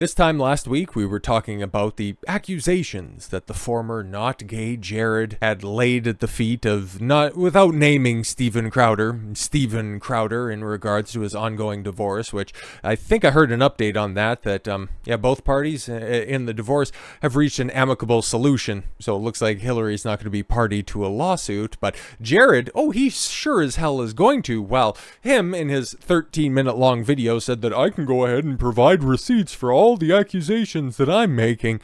This time last week, we were talking about the accusations that the former not gay Jared had laid at the feet of, not without naming Steven Crowder in regards to his ongoing divorce, which I think I heard an update on that both parties in the divorce have reached an amicable solution. So it looks like Hillary's not going to be party to a lawsuit, but Jared, he sure as hell is going to. Well, him in his 13-minute long video said that I can go ahead and provide receipts for all the accusations that I'm making.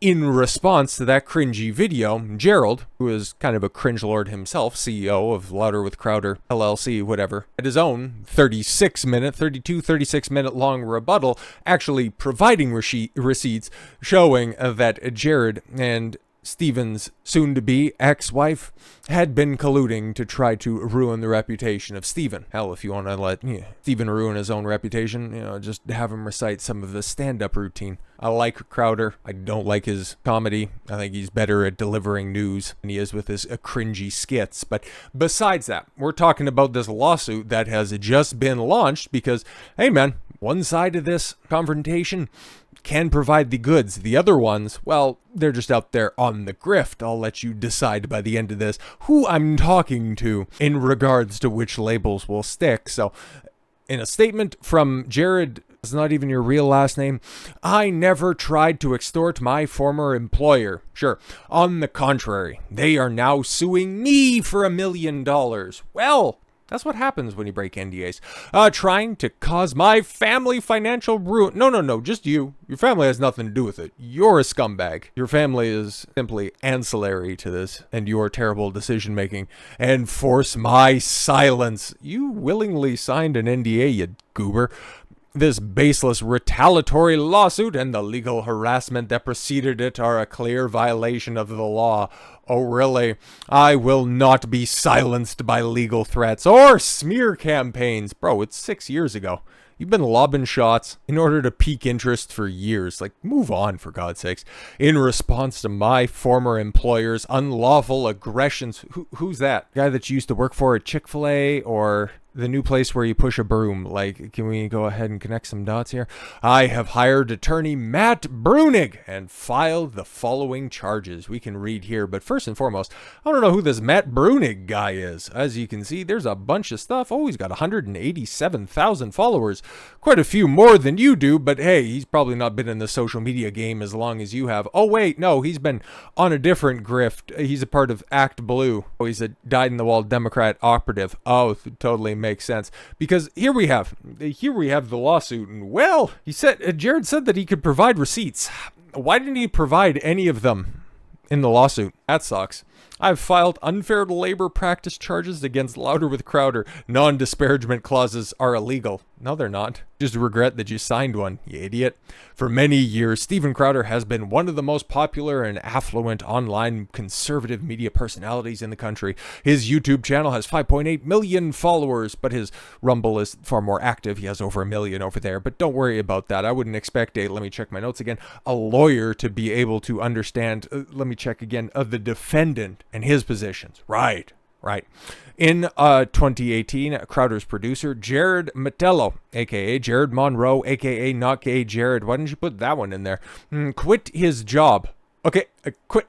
In response to that cringy video, Gerald, who is kind of a cringe lord himself, CEO of Louder with Crowder, LLC, whatever, at his own 36 minute long rebuttal, actually providing receipts showing that Jared and Steven's soon-to-be ex-wife had been colluding to try to ruin the reputation of Steven. Hell, if you want to let Steven ruin his own reputation, just have him recite some of his stand-up routine. I like Crowder. I don't like his comedy. I think he's better at delivering news than he is with his cringy skits. But besides that, we're talking about this lawsuit that has just been launched because, hey man, one side of this confrontation can provide the goods. The other ones, well, they're just out there on the grift. I'll let you decide by the end of this who I'm talking to in regards to which labels will stick. So, in a statement from Jared, it's not even your real last name, I never tried to extort my former employer. Sure, on the contrary, they are now suing me for $1 million. Well, that's what happens when you break NDAs. Trying to cause my family financial ruin. No, just you. Your family has nothing to do with it. You're a scumbag. Your family is simply ancillary to this and your terrible decision making. And force my silence. You willingly signed an NDA, you goober. This baseless retaliatory lawsuit and the legal harassment that preceded it are a clear violation of the law. Oh, really? I will not be silenced by legal threats or smear campaigns. Bro, it's 6 years ago. You've been lobbing shots in order to pique interest for years. Like, move on, for God's sakes. In response to my former employer's unlawful aggressions. Who's that? Guy that you used to work for at Chick-fil-A or the new place where you push a broom? Like, can we go ahead and connect some dots here? I have hired attorney Matt Brunig and filed the following charges. We can read here, but first and foremost, I don't know who this Matt Brunig guy is. As you can see, there's a bunch of stuff. Oh, he's got 187,000 followers. Quite a few more than you do, but hey, he's probably not been in the social media game as long as you have. Oh, wait, no, he's been on a different grift. He's a part of Act Blue. Oh, he's a dyed-in-the-wall Democrat operative. Oh, totally makes sense, because here we have the lawsuit, and well, Jared said that he could provide receipts. Why didn't he provide any of them in the lawsuit? That sucks. I've filed unfair labor practice charges against Louder with Crowder. Non-disparagement clauses are illegal. No, they're not. Just regret that you signed one, you idiot. For many years, Steven Crowder has been one of the most popular and affluent online conservative media personalities in the country. His YouTube channel has 5.8 million followers, but his Rumble is far more active. He has over 1 million over there, but don't worry about that. I wouldn't expect let me check my notes again, a lawyer to be able to understand, let me check again, the defendant and his positions. Right. In 2018, Crowder's producer, Jared Mittelo, a.k.a. Jared Monroe, a.k.a. Not Gay Jared. Why didn't you put that one in there? Quit his job. Quit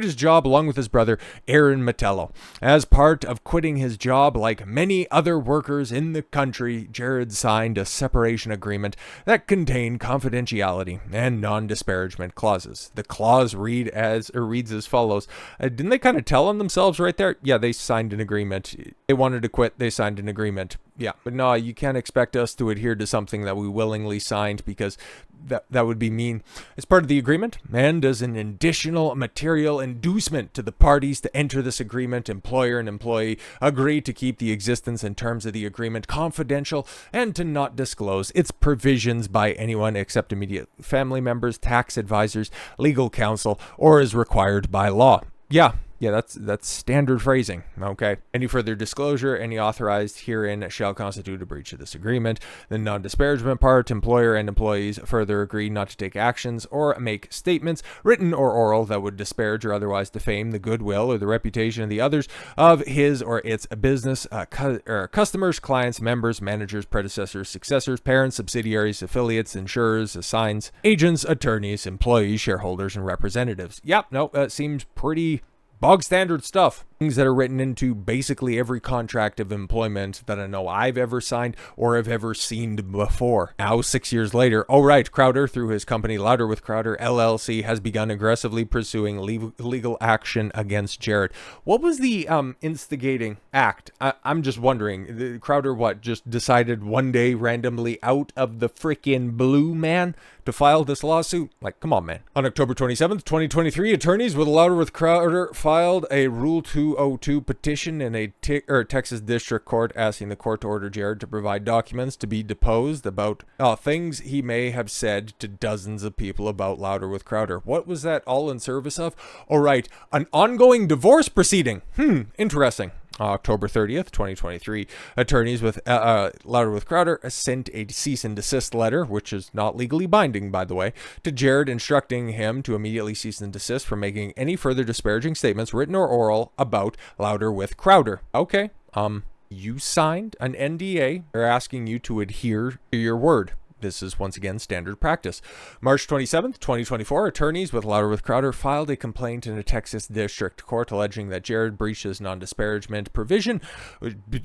his job along with his brother, Jared Mittelo. As part of quitting his job, like many other workers in the country, Jared signed a separation agreement that contained confidentiality and non-disparagement clauses. The clause reads as follows. Didn't they kind of tell on themselves right there? Yeah, they signed an agreement. They wanted to quit. They signed an agreement. Yeah, but no, you can't expect us to adhere to something that we willingly signed, because that would be mean. As part of the agreement, and as an additional material inducement to the parties to enter this agreement, employer and employee agree to keep the existence and terms of the agreement confidential and to not disclose its provisions by anyone except immediate family members, tax advisors, legal counsel, or as required by law. Yeah, Yeah, that's standard phrasing. Okay. Any further disclosure, any authorized herein shall constitute a breach of this agreement. The non-disparagement part, employer and employees further agree not to take actions or make statements, written or oral, that would disparage or otherwise defame the goodwill or the reputation of the others of his or its business, customers, clients, members, managers, predecessors, successors, parents, subsidiaries, affiliates, insurers, assigns, agents, attorneys, employees, shareholders, and representatives. Yep, no, that seems pretty bog standard stuff. Things that are written into basically every contract of employment that I know I've ever signed or have ever seen before. Now, 6 years later, oh right, Crowder, through his company Louder with Crowder LLC, has begun aggressively pursuing legal action against Jared. What was the instigating act? I'm just wondering. Crowder, just decided one day randomly out of the frickin' blue, man, to file this lawsuit? Like, come on, man. On October 27th, 2023, attorneys with Louder with Crowder filed a Rule 202 petition in a Texas District Court asking the court to order Jared to provide documents to be deposed about things he may have said to dozens of people about Louder with Crowder. What was that all in service of? Oh, right. An ongoing divorce proceeding. Interesting. October 30th, 2023, attorneys with Louder with Crowder sent a cease and desist letter, which is not legally binding, by the way, to Jared, instructing him to immediately cease and desist from making any further disparaging statements, written or oral, about Louder with Crowder. Okay, you signed an NDA. They're asking you to adhere to your word. This is, once again, standard practice. March 27th, 2024, attorneys with Louder with Crowder filed a complaint in a Texas District Court alleging that Jared breaches non-disparagement provision.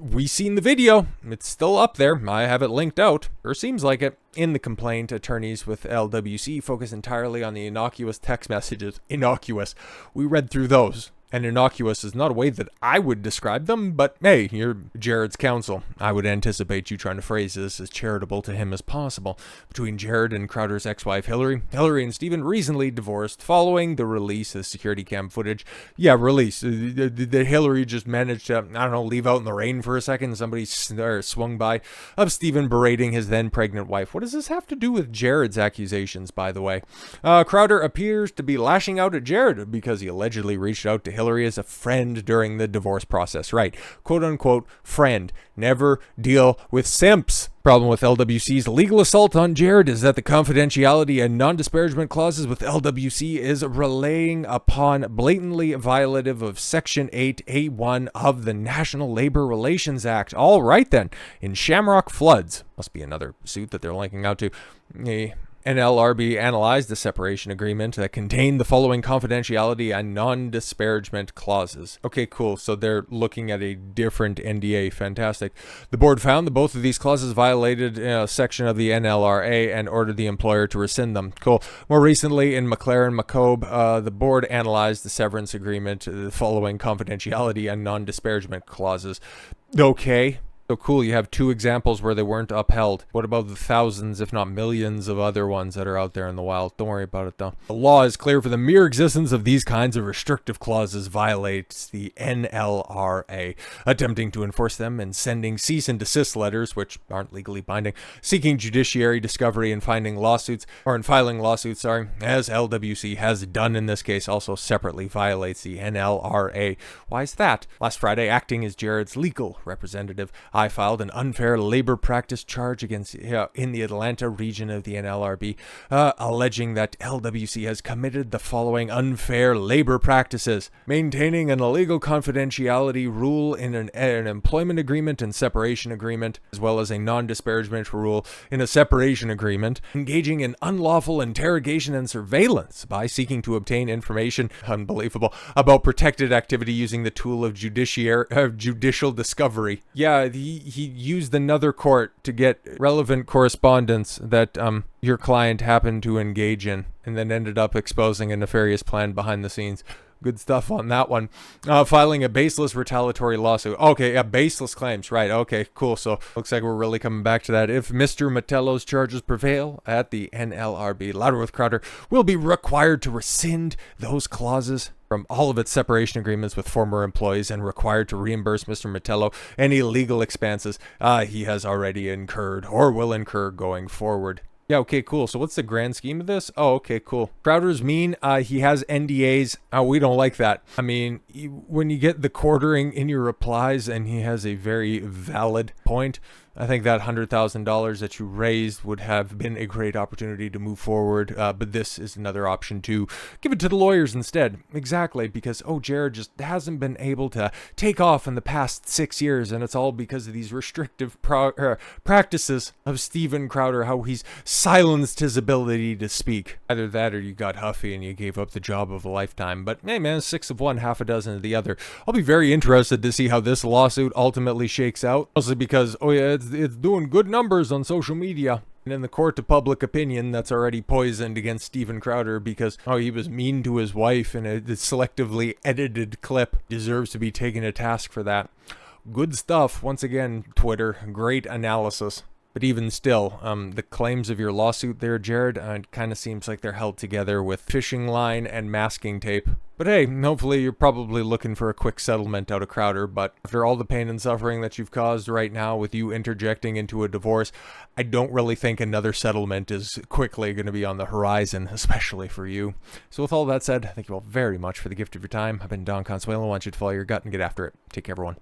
We seen the video. It's still up there. I have it linked out, or seems like it. In the complaint, attorneys with LWC focus entirely on the innocuous text messages. Innocuous. We read through those. And innocuous is not a way that I would describe them, but hey, you're Jared's counsel. I would anticipate you trying to phrase this as charitable to him as possible. Between Jared and Crowder's ex-wife Hillary and Stephen recently divorced following the release of security cam footage. Yeah, release. The Hillary just managed to, I don't know, leave out in the rain for a second. Somebody swung by of Stephen berating his then pregnant wife. What does this have to do with Jared's accusations, by the way? Crowder appears to be lashing out at Jared because he allegedly reached out to Hillary as a friend during the divorce process. Right. Quote unquote friend. Never deal with simps. Problem with LWC's legal assault on Jared is that the confidentiality and non-disparagement clauses with LWC is relying upon blatantly violative of Section 8A1 of the National Labor Relations Act. All right then. In Shamrock Floods, must be another suit that they're linking out to, NLRB analyzed the separation agreement that contained the following confidentiality and non-disparagement clauses. Okay, cool. So they're looking at a different NDA. Fantastic. The board found that both of these clauses violated a section of the NLRA and ordered the employer to rescind them. Cool. More recently, in McLaren-McCobe, the board analyzed the severance agreement, the following confidentiality and non-disparagement clauses. Okay. So cool, you have two examples where they weren't upheld. What about the thousands, if not millions, of other ones that are out there in the wild? Don't worry about it, though. The law is clear. For the mere existence of these kinds of restrictive clauses violates the NLRA. Attempting to enforce them and sending cease and desist letters, which aren't legally binding, seeking judiciary discovery and filing lawsuits, as LWC has done in this case, also separately violates the NLRA. Why is that? Last Friday, acting as Jared's legal representative, I filed an unfair labor practice charge against in the Atlanta region of the NLRB, alleging that LWC has committed the following unfair labor practices: maintaining an illegal confidentiality rule in an employment agreement and separation agreement, as well as a non-disparagement rule in a separation agreement, engaging in unlawful interrogation and surveillance by seeking to obtain information, unbelievable, about protected activity using the tool of judicial discovery. Yeah, he used another court to get relevant correspondence that your client happened to engage in, and then ended up exposing a nefarious plan behind the scenes. Good stuff on that one. Filing a baseless retaliatory lawsuit. Okay, baseless claims. Right, okay, cool. So looks like we're really coming back to that. If Mr. Mittelo's charges prevail at the NLRB, Louder with Crowder will be required to rescind those clauses from all of its separation agreements with former employees and required to reimburse Mr. Mittelo any legal expenses he has already incurred or will incur going forward. Yeah, okay, cool. So what's the grand scheme of this? Oh, okay, cool. Crowder's mean. He has NDAs. We don't like that. I mean, when you get the quartering in your replies, and he has a very valid point, I think that $100,000 that you raised would have been a great opportunity to move forward, but this is another option to give it to the lawyers instead. Exactly, because, Jared just hasn't been able to take off in the past 6 years, and it's all because of these restrictive practices of Steven Crowder, how he's silenced his ability to speak. Either that or you got huffy and you gave up the job of a lifetime. But hey man, 6 of one, half a dozen of the other. I'll be very interested to see how this lawsuit ultimately shakes out. Mostly because, it's doing good numbers on social media. And in the court of public opinion, that's already poisoned against Steven Crowder because, he was mean to his wife in a selectively edited clip. Deserves to be taken to task for that. Good stuff. Once again, Twitter, great analysis. But even still, the claims of your lawsuit there, Jared, it kind of seems like they're held together with fishing line and masking tape. But hey, hopefully you're probably looking for a quick settlement out of Crowder, but after all the pain and suffering that you've caused right now with you interjecting into a divorce, I don't really think another settlement is quickly going to be on the horizon, especially for you. So with all that said, thank you all very much for the gift of your time. I've been Don Consuelo. I want you to follow your gut and get after it. Take care, everyone.